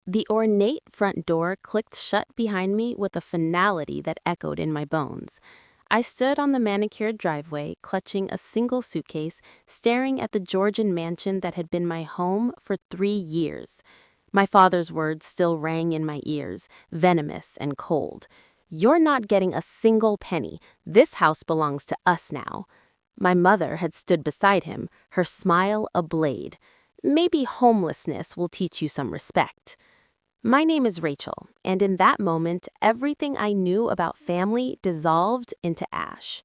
The ornate front door clicked shut behind me with a finality that echoed in my bones. I stood on the manicured driveway, clutching a single suitcase, staring at the Georgian mansion that had been my home for 3 years. My father's words still rang in my ears, venomous and cold. "You're not getting a single penny. This house belongs to us now." My mother had stood beside him, her smile a blade. "Maybe homelessness will teach you some respect." My name is Rachel, and in that moment, everything I knew about family dissolved into ash.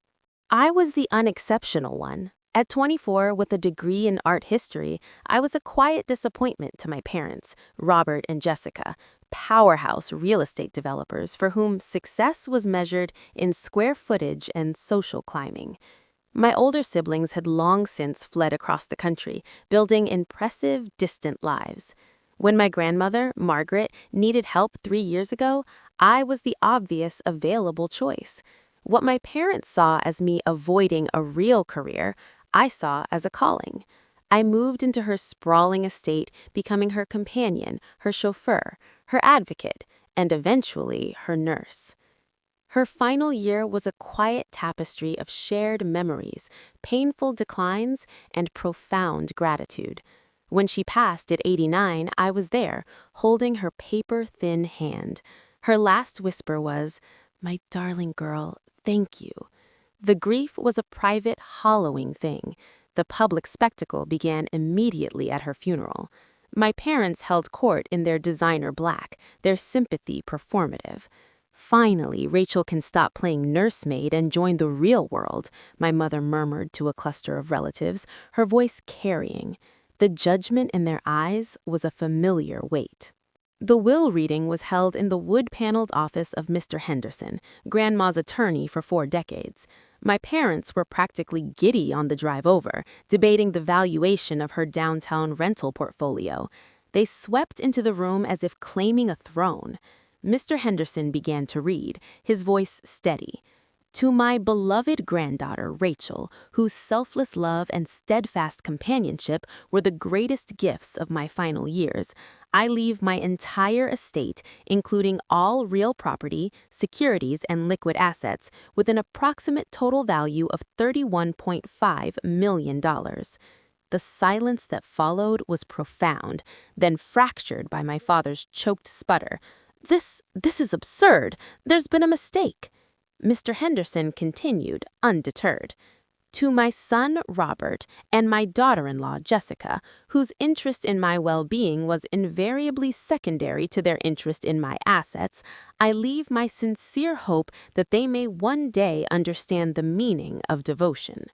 I was the unexceptional one. At 24, with a degree in art history, I was a quiet disappointment to my parents, Robert and Jessica, powerhouse real estate developers for whom success was measured in square footage and social climbing. My older siblings had long since fled across the country, building impressive, distant lives. When my grandmother, Margaret, needed help 3 years ago, I was the obvious available choice. What my parents saw as me avoiding a real career, I saw as a calling. I moved into her sprawling estate, becoming her companion, her chauffeur, her advocate, and eventually her nurse. Her final year was a quiet tapestry of shared memories, painful declines, and profound gratitude. When she passed at 89, I was there, holding her paper-thin hand. Her last whisper was, "My darling girl, thank you." The grief was a private, hollowing thing. The public spectacle began immediately at her funeral. My parents held court in their designer black, their sympathy performative. "Finally, Rachel can stop playing nursemaid and join the real world," my mother murmured to a cluster of relatives, her voice carrying. The judgment in their eyes was a familiar weight. The will reading was held in the wood-paneled office of Mr. Henderson, Grandma's attorney for 4 decades. My parents were practically giddy on the drive over, debating the valuation of her downtown rental portfolio. They swept into the room as if claiming a throne. Mr. Henderson began to read, his voice steady. "To my beloved granddaughter, Rachel, whose selfless love and steadfast companionship were the greatest gifts of my final years, I leave my entire estate, including all real property, securities, and liquid assets, with an approximate total value of $31.5 million. The silence that followed was profound, then fractured by my father's choked sputter. This is absurd. There's been a mistake." Mr. Henderson continued, undeterred. "To my son, Robert, and my daughter-in-law, Jessica, whose interest in my well-being was invariably secondary to their interest in my assets, I leave my sincere hope that they may one day understand the meaning of devotion."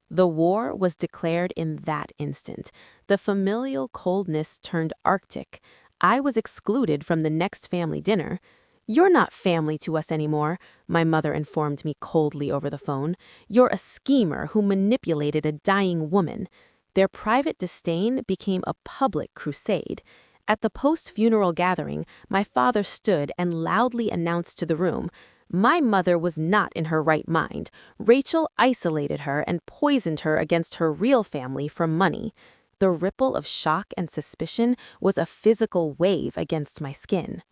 The war was declared in that instant. The familial coldness turned Arctic. I was excluded from the next family dinner. "You're not family to us anymore," my mother informed me coldly over the phone. "You're a schemer who manipulated a dying woman." Their private disdain became a public crusade. At the post-funeral gathering, my father stood and loudly announced to the room, "My mother was not in her right mind. Rachel isolated her and poisoned her against her real family for money." The ripple of shock and suspicion was a physical wave against my skin.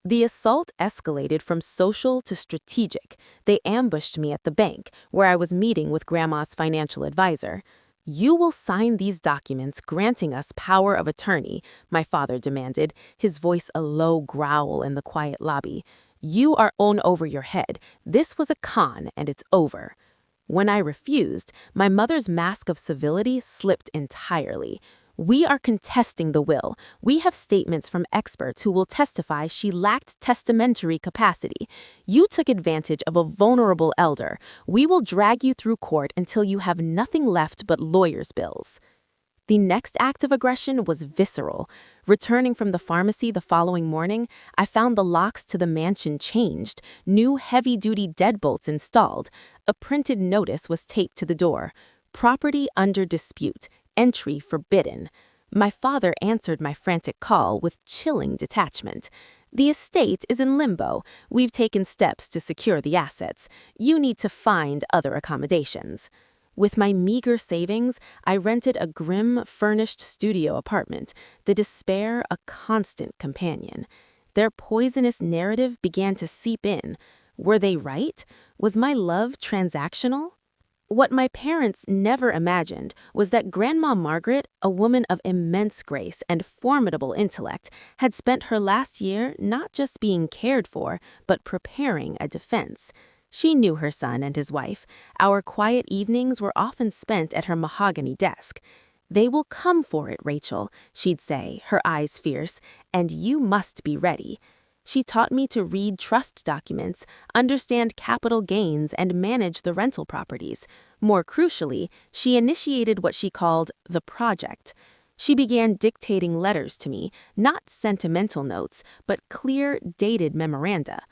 The assault escalated from social to strategic. They ambushed me at the bank, where I was meeting with Grandma's financial advisor. "You will sign these documents granting us power of attorney," my father demanded, his voice a low growl in the quiet lobby. "You are on over your head. This was a con, and it's over." When I refused, my mother's mask of civility slipped entirely. "We are contesting the will. We have statements from experts who will testify she lacked testamentary capacity. You took advantage of a vulnerable elder. We will drag you through court until you have nothing left but lawyers' bills." The next act of aggression was visceral. Returning from the pharmacy the following morning, I found the locks to the mansion changed, new heavy-duty deadbolts installed. A printed notice was taped to the door. "Property under dispute. Entry forbidden." My father answered my frantic call with chilling detachment. "The estate is in limbo. We've taken steps to secure the assets. You need to find other accommodations." With my meager savings, I rented a grim, furnished studio apartment, the despair a constant companion. Their poisonous narrative began to seep in. Were they right? Was my love transactional? What my parents never imagined was that Grandma Margaret, a woman of immense grace and formidable intellect, had spent her last year not just being cared for, but preparing a defense. She knew her son and his wife. Our quiet evenings were often spent at her mahogany desk. "They will come for it, Rachel," she'd say, her eyes fierce, "and you must be ready." She taught me to read trust documents, understand capital gains, and manage the rental properties. More crucially, she initiated what she called the project. She began dictating letters to me, not sentimental notes, but clear, dated memoranda.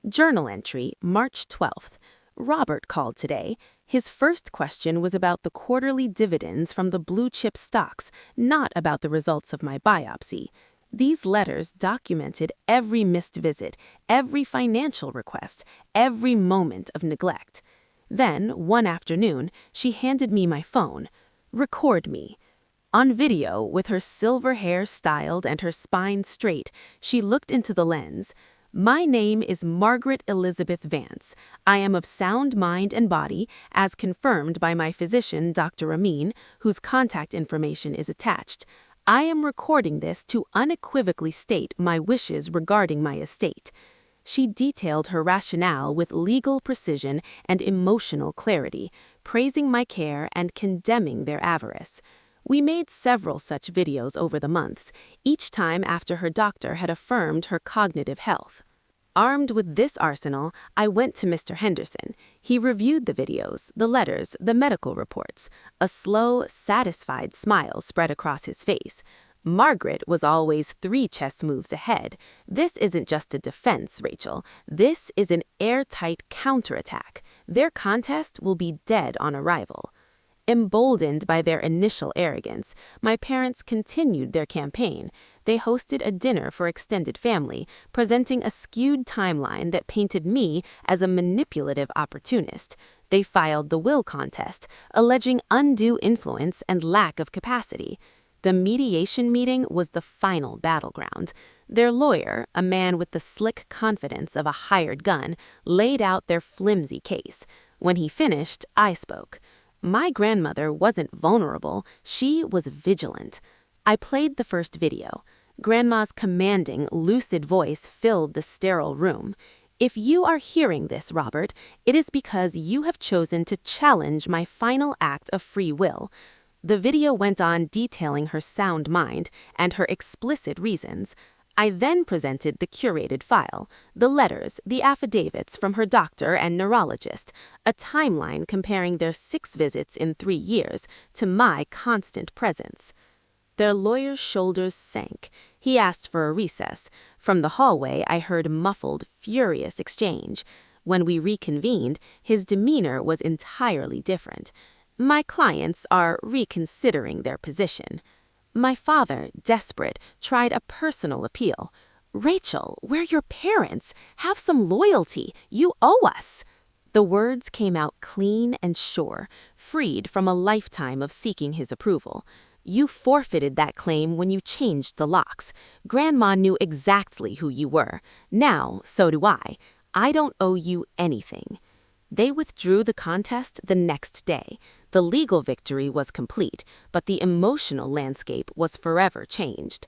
Journal entry, March 12th. Robert called today. His first question was about the quarterly dividends from the blue chip stocks, not about the results of my biopsy. These letters documented every missed visit, every financial request, every moment of neglect. Then, one afternoon, she handed me my phone. "Record me." On video, with her silver hair styled and her spine straight, she looked into the lens. "My name is Margaret Elizabeth Vance. I am of sound mind and body, as confirmed by my physician, Dr. Amin, whose contact information is attached. I am recording this to unequivocally state my wishes regarding my estate." She detailed her rationale with legal precision and emotional clarity, praising my care and condemning their avarice. We made several such videos over the months, each time after her doctor had affirmed her cognitive health. Armed with this arsenal, I went to Mr. Henderson. He reviewed the videos, the letters, the medical reports. A slow, satisfied smile spread across his face. Margaret was always 3 chess moves ahead. "This isn't just a defense, Rachel. This is an airtight counterattack. Their contest will be dead on arrival." Emboldened by their initial arrogance, my parents continued their campaign. They hosted a dinner for extended family, presenting a skewed timeline that painted me as a manipulative opportunist. They filed the will contest, alleging undue influence and lack of capacity. The mediation meeting was the final battleground. Their lawyer, a man with the slick confidence of a hired gun, laid out their flimsy case. When he finished, I spoke. My grandmother wasn't vulnerable, she was vigilant. I played the first video. Grandma's commanding, lucid voice filled the sterile room. "If you are hearing this, Robert, it is because you have chosen to challenge my final act of free will." The video went on detailing her sound mind and her explicit reasons. I then presented the curated file, the letters, the affidavits from her doctor and neurologist, a timeline comparing their 6 visits in 3 years to my constant presence. Their lawyer's shoulders sank. He asked for a recess. From the hallway, I heard muffled, furious exchange. When we reconvened, his demeanor was entirely different. "My clients are reconsidering their position." My father, desperate, tried a personal appeal. "Rachel, we're your parents. Have some loyalty. You owe us." The words came out clean and sure, freed from a lifetime of seeking his approval. "You forfeited that claim when you changed the locks. Grandma knew exactly who you were. Now, so do I. I don't owe you anything." They withdrew the contest the next day. The legal victory was complete, but the emotional landscape was forever changed.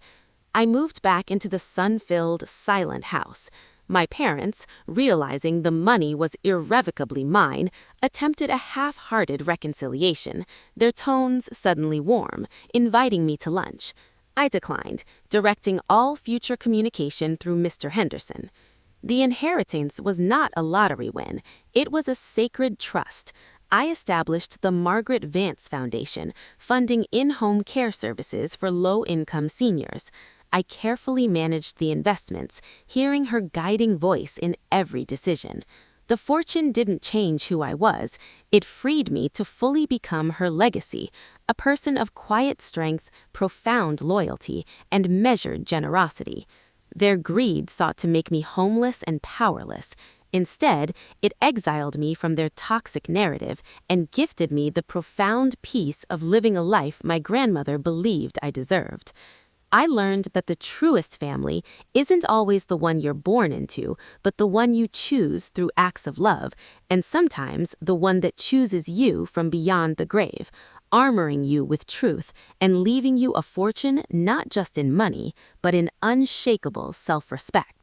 I moved back into the sun-filled, silent house. My parents, realizing the money was irrevocably mine, attempted a half-hearted reconciliation, their tones suddenly warm, inviting me to lunch. I declined, directing all future communication through Mr. Henderson. The inheritance was not a lottery win. It was a sacred trust. I established the Margaret Vance Foundation, funding in-home care services for low-income seniors. I carefully managed the investments, hearing her guiding voice in every decision. The fortune didn't change who I was. It freed me to fully become her legacy, a person of quiet strength, profound loyalty, and measured generosity. Their greed sought to make me homeless and powerless. Instead, it exiled me from their toxic narrative and gifted me the profound peace of living a life my grandmother believed I deserved. I learned that the truest family isn't always the one you're born into, but the one you choose through acts of love, and sometimes the one that chooses you from beyond the grave, armoring you with truth and leaving you a fortune not just in money, but in unshakable self-respect.